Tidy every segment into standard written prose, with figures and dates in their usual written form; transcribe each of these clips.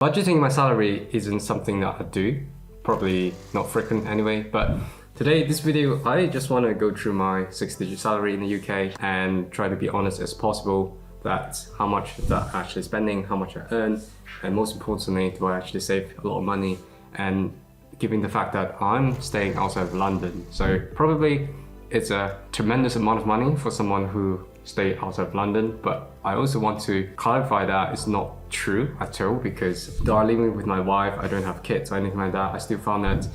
Budgeting my salary isn't something that I do, probably not frequent anyway, but today, this video, I just want to go through my 6-digit salary in the UK and try to be honest as possible that how much that I'm actually spending, how much I earn, and most importantly, do I actually save a lot of money, and given the fact that I'm staying outside of London. So probably it's a tremendous amount of money for someone who stay outside of London, but I also want to clarify that it's not true at all, because though I'm living with my wife, I don't have kids or anything like that, I still found that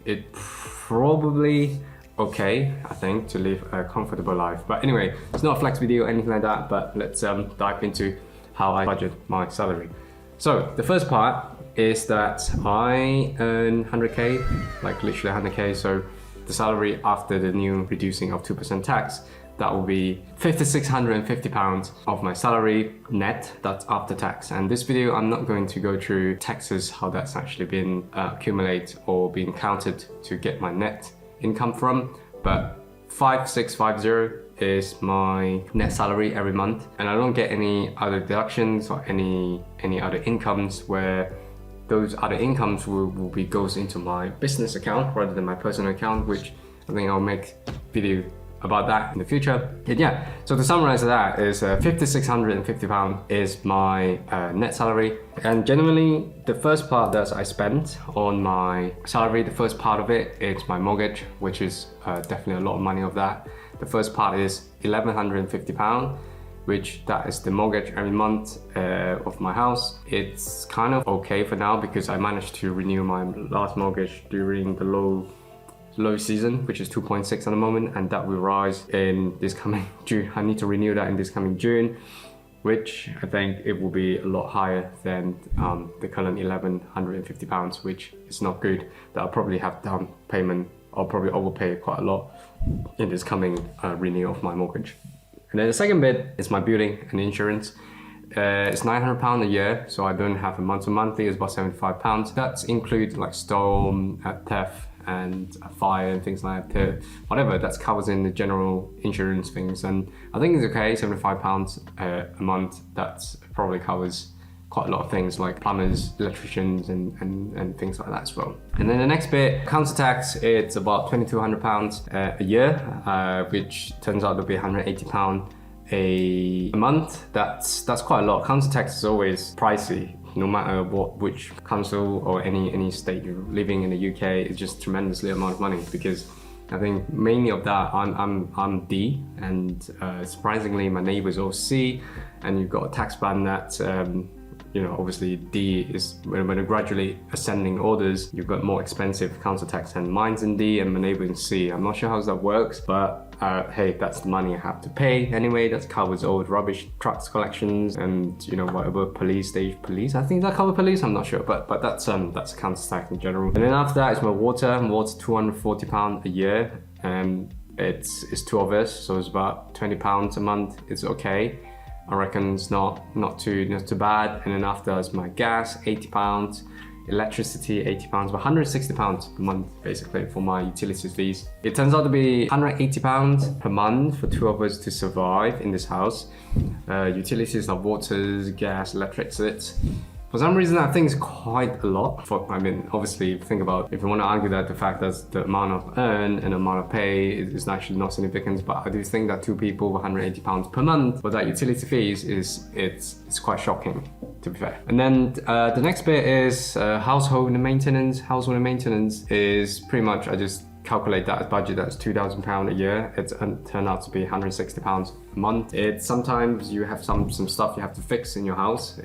it's probably okay, I think, to live a comfortable life. But anyway, it's not a flex video or anything like that, but let's dive into how I budget my salary. So the first part is that I earn 100k, like literally 100k, so the salary after the new reducing of 2% tax, that will be £5,650 of my salary net, that's after tax. And this video, I'm not going to go through taxes, how that's actually been accumulated or being counted to get my net income from, but 5650 is my net salary every month. And I don't get any other deductions or any other incomes where those other incomes will be goes into my business account rather than my personal account, which I think I'll make video about that in the future. And yeah, so to summarize that is £5,650 is my net salary. And generally, the first part that I spend on my salary, the first part of it is my mortgage, which is definitely a lot of money of that. The first part is £1,150, which that is the mortgage every month of my house. It's kind of okay for now because I managed to renew my last mortgage during the low season, which is 2.6 at the moment, and that will rise in this coming June. I need to renew that in this coming June, which I think it will be a lot higher than the current £1,150, which is not good. That I'll probably have down payment. I'll probably overpay quite a lot in this coming renewal of my mortgage. And then the second bit is my building and insurance. It's £900 a year, so I don't have a monthly, it's about £75. That's include like storm, theft, and a fire and things like that, whatever that's covered in the general insurance things. And I think it's okay, £75 a month, that probably covers quite a lot of things like plumbers, electricians, and things like that as well. And then the next bit, council tax, it's about £2,200 a year, which turns out to be £180 a month. That's quite a lot. Council tax is always pricey, no matter which council or any state you're living in the UK. It's just tremendously amount of money, because I think mainly of that I'm D, and surprisingly my neighbours all C, and you've got a tax band that obviously D is when they're gradually ascending orders, you've got more expensive council tax, and mine's in D and my neighbour in C. I'm not sure how that works, but hey, that's the money I have to pay anyway. That covers all the rubbish trucks collections and whatever police. I think that covers police. I'm not sure, but that's council tax in general. And then after that is my water. Water's £240 a year, and it's two of us, so it's about £20 a month. It's okay. I reckon it's not too bad. And then after is my gas, £80, electricity, £80, about £160 per month basically for my utilities fees. It turns out to be £180 per month for two of us to survive in this house. Utilities like waters, gas, electricity. For some reason, I think it's quite a lot. Obviously, think about if you want to argue that the fact that the amount of earn and the amount of pay is actually not significant, but I do think that two people with £180 per month for that utility fees it's quite shocking, to be fair. And then the next bit is household maintenance. Household maintenance is pretty much, I just calculate that as budget, that's £2,000 a year. It's turned out to be £160 a month. It's sometimes you have some stuff you have to fix in your house.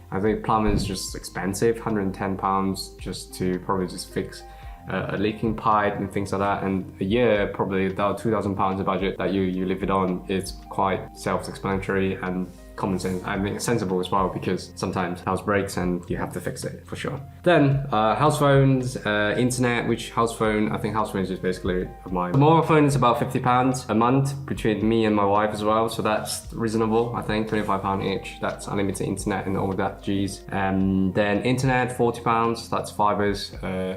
I think plumbing is just expensive, £110 just to probably just fix a leaking pipe and things like that. And a year, probably about £2,000 a budget that you live it on. It's quite self-explanatory and common sense. I mean, sensible as well, because sometimes house breaks and you have to fix it for sure. Then house phones, internet, which house phone, I think house phone is just basically my mobile phone is about £50 a month between me and my wife as well. So that's reasonable, I think, £25 each. That's unlimited internet and all that G's. And then internet, £40, that's fibers,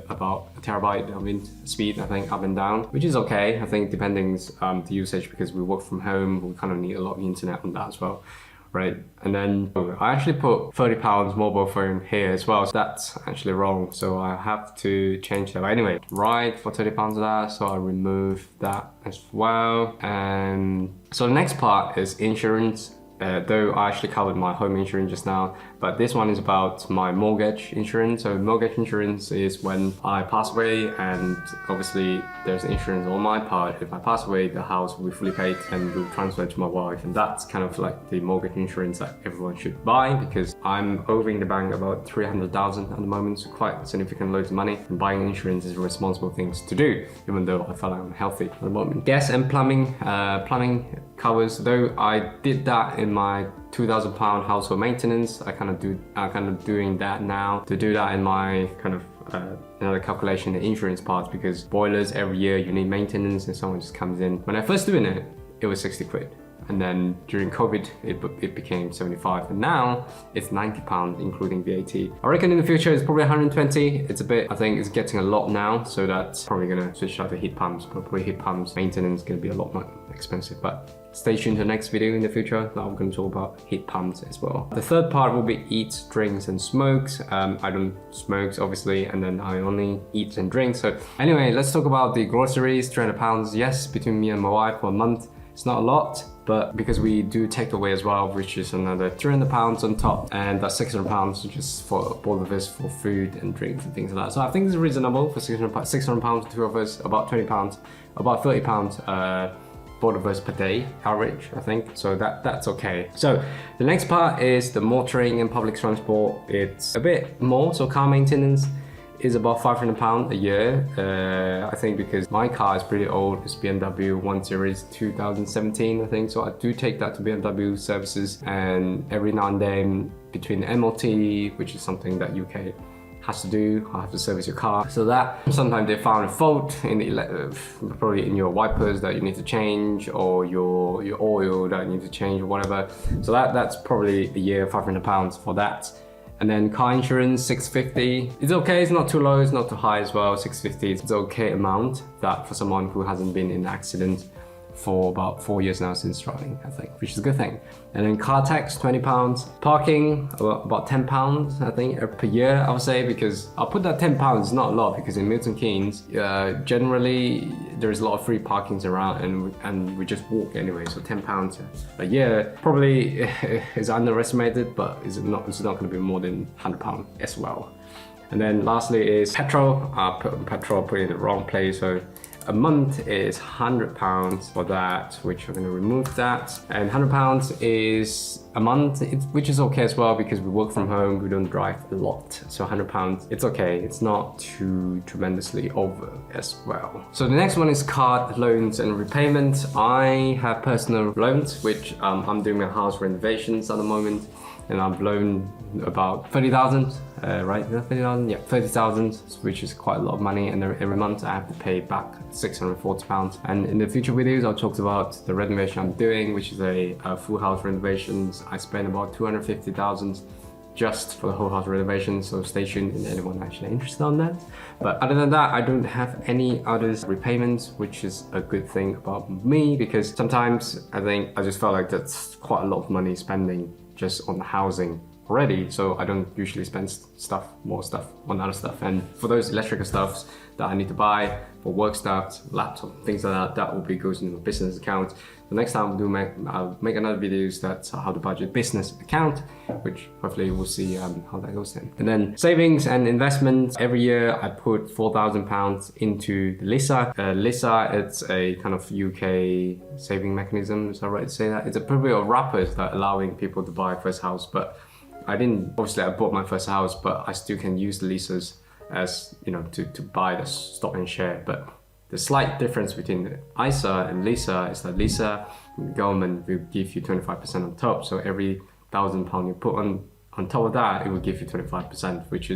about a terabyte speed, I think, up and down, which is okay. I think depending the usage, because we work from home, we kind of need a lot of internet on that as well. right? And then I actually put £30 mobile phone here as well. So that's actually wrong. So I have to change that. But anyway, right, for £30 of that. So I remove that as well. And so the next part is insurance. Though I actually covered my home insurance just now, but this one is about my mortgage insurance. So mortgage insurance is when I pass away, and obviously there's insurance on my part. If I pass away, the house will be fully paid and will transfer to my wife, and that's kind of like the mortgage insurance that everyone should buy, because I'm owing the bank about 300,000 at the moment, so quite significant loads of money, and buying insurance is a responsible thing to do, even though I feel like I'm healthy at the moment. Gas and plumbing covers, though I did that in my £2,000 household maintenance. I kind of doing that now to do that in my kind of another calculation, the insurance part, because boilers every year you need maintenance and someone just comes in. When I first doing it, it was 60 quid. And then during COVID, it became 75, and now it's £90 including VAT. I reckon in the future it's probably 120. It's a bit, I think it's getting a lot now, so that's probably gonna switch out to heat pumps. But probably heat pumps maintenance is gonna be a lot more expensive. But stay tuned to the next video in the future. Now I'm gonna talk about heat pumps as well. The third part will be eats, drinks, and smokes. I don't smoke obviously, and then I only eat and drink. So anyway, let's talk about the groceries. £300, yes, between me and my wife for a month. It's not a lot, but because we do takeaway as well, which is another £300 on top, and that's £600 just for both of us for food and drinks and things like that. So I think it's reasonable for £600, two of us, about £20, about £30 both of us per day average, I think. So that's okay. So the next part is the motoring and public transport. It's a bit more, so car maintenance is about £500 a year. I think because my car is pretty old. It's BMW 1 Series 2017, I think. So I do take that to BMW services, and every now and then between the MOT, which is something that UK has to do, I have to service your car. So that sometimes they found a fault in the probably in your wipers that you need to change, or your oil that you need to change or whatever. So that's probably a year £500 for that. And then car insurance, $650. It's okay, it's not too low, it's not too high as well. $650 is the okay amount that for someone who hasn't been in an accident for about 4 years now since driving, I think, which is a good thing. And then car tax, £20. Parking, about £10, I think, per year, I would say, because I'll put that £10, it's not a lot, because in Milton Keynes, generally there's a lot of free parkings around, and we just walk anyway, so £10 a year probably is underestimated, but it's not going to be more than £100 as well. And then lastly is petrol. I put petrol in the wrong place, so a month is £100 for that, which we're going to remove that. And £100 is a month, which is okay as well, because we work from home, we don't drive a lot. So £100, it's okay. It's not too tremendously over as well. So the next one is card loans and repayments. I have personal loans, which I'm doing my house renovations at the moment, and I've loaned about 30,000, right? 30,000, yeah, 30,000, which is quite a lot of money. And every month I have to pay back £640. And in the future videos, I'll talk about the renovation I'm doing, which is a full house renovations. I spent about 250,000 just for the whole house renovation. So stay tuned if anyone actually interested on that. But other than that, I don't have any other repayments, which is a good thing about me, because sometimes I think I just felt like that's quite a lot of money spending just on the housing already, so I don't usually spend more stuff on other stuff. And for those electrical stuffs that I need to buy for work stuff, laptop, things like that, that will be goes into my business account. The next time I'll make another videos that's how to budget business account, which hopefully we'll see how that goes then. And then savings and investments. Every year I put £4,000 into the Lease. Lease, it's a kind of UK saving mechanism. Is that right to say that? It's a probably a wrapper that allowing people to buy first house, but obviously I bought my first house, but I still can use the leases as, you know, to buy the stock and share. But the slight difference between the ISA and Lease is that Lease, the government will give you 25% on top. So every £1,000 you put on top of that, it will give you 25%, which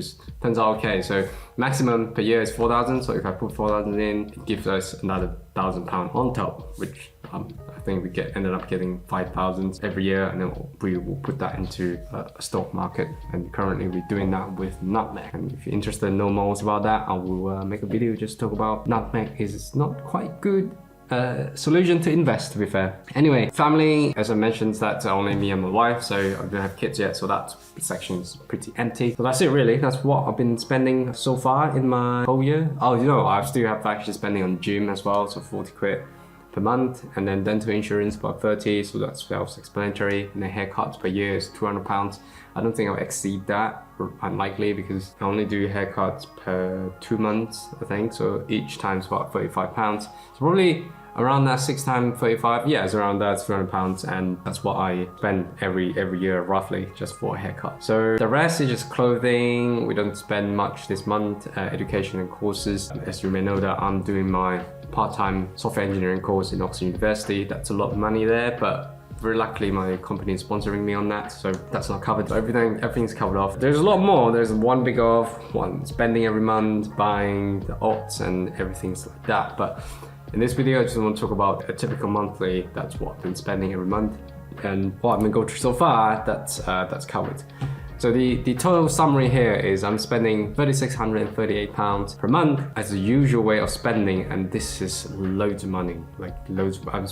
turns out okay. So maximum per year is 4,000. So if I put 4,000 in, it gives us another £1,000 on top, which I think we ended up getting 5,000 every year, and then we will put that into a stock market. And currently we're doing that with Nutmeg. And if you're interested in know more about that, I will make a video just talk about Nutmeg. Is not quite good solution to invest, to be fair. Anyway, family, as I mentioned, that's only me and my wife, so I don't have kids yet, so that section is pretty empty. So that's it really. That's what I've been spending so far in my whole year. Oh, you know, I still have actually spending on gym as well, so 40 quid per month, and then dental insurance about 30, so that's self-explanatory, and then haircuts per year is £200. I don't think I'll exceed that, unlikely, because I only do haircuts per 2 months, I think, so each time's about £35. So probably around that 6 times 35, yeah, it's around that, £300, and that's what I spend every year roughly just for a haircut. So the rest is just clothing. We don't spend much this month. Education and courses, as you may know that I'm doing my part-time software engineering course in Oxford University. That's a lot of money there, but very luckily my company is sponsoring me on that, so that's not covered. So everything's covered off. There's a lot more. There's one big off, one spending every month, buying the odds and everything's like that. But in this video, I just want to talk about a typical monthly. That's what I've been spending every month, and what I've been going through so far. That's covered. So the total summary here is I'm spending £3,638 per month as the usual way of spending, and this is loads of money, like loads. I'm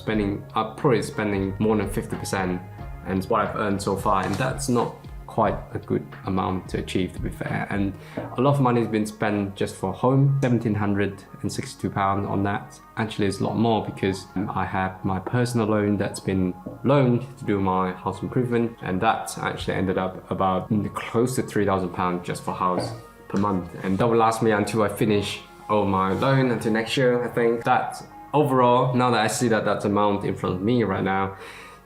probably spending more than 50%, and it's what I've earned so far, and that's not quite a good amount to achieve, to be fair. And a lot of money has been spent just for home, £1,762 on that. Actually, it's a lot more because I have my personal loan that's been loaned to do my house improvement, and that actually ended up about close to £3,000 just for house per month, and that will last me until I finish all my loan until next year. I think that overall, now that I see that amount in front of me right now,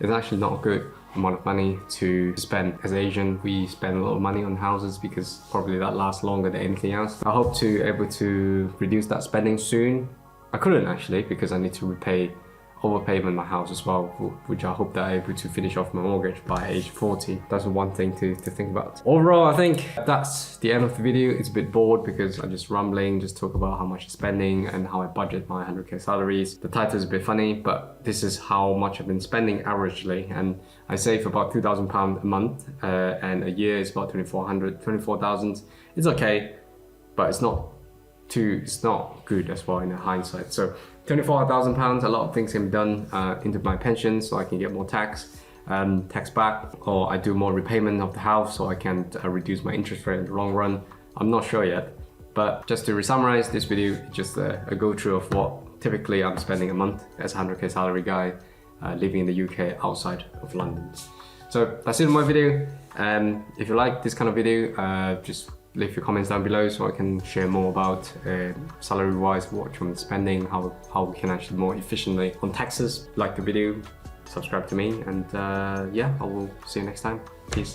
it's actually not good amount of money to spend. As Asian, we spend a lot of money on houses because probably that lasts longer than anything else. I hope to able to reduce that spending soon. I couldn't actually, because I need to repay overpayment my house as well, which I hope that I'm able to finish off my mortgage by age 40. That's one thing to think about. Overall, I think that's the end of the video. It's a bit bored because I'm just rambling, just talk about how much I'm spending and how I budget my 100k salaries. The title is a bit funny, but this is how much I've been spending averagely, and I save about £2,000 a month, and a year is about 24,000. It's okay, but it's not good as well in hindsight. So £24,000, a lot of things can be done into my pension, so I can get more tax back, or I do more repayment of the house so I can reduce my interest rate in the long run. I'm not sure yet, but just to summarize this video, it's just a go-through of what typically I'm spending a month as a 100k salary guy living in the UK outside of London. So that's it in my video. If you like this kind of video, just leave your comments down below so I can share more about salary-wise, what I'm spending, how we can actually more efficiently on taxes. Like the video, subscribe to me, and yeah, I will see you next time. Peace.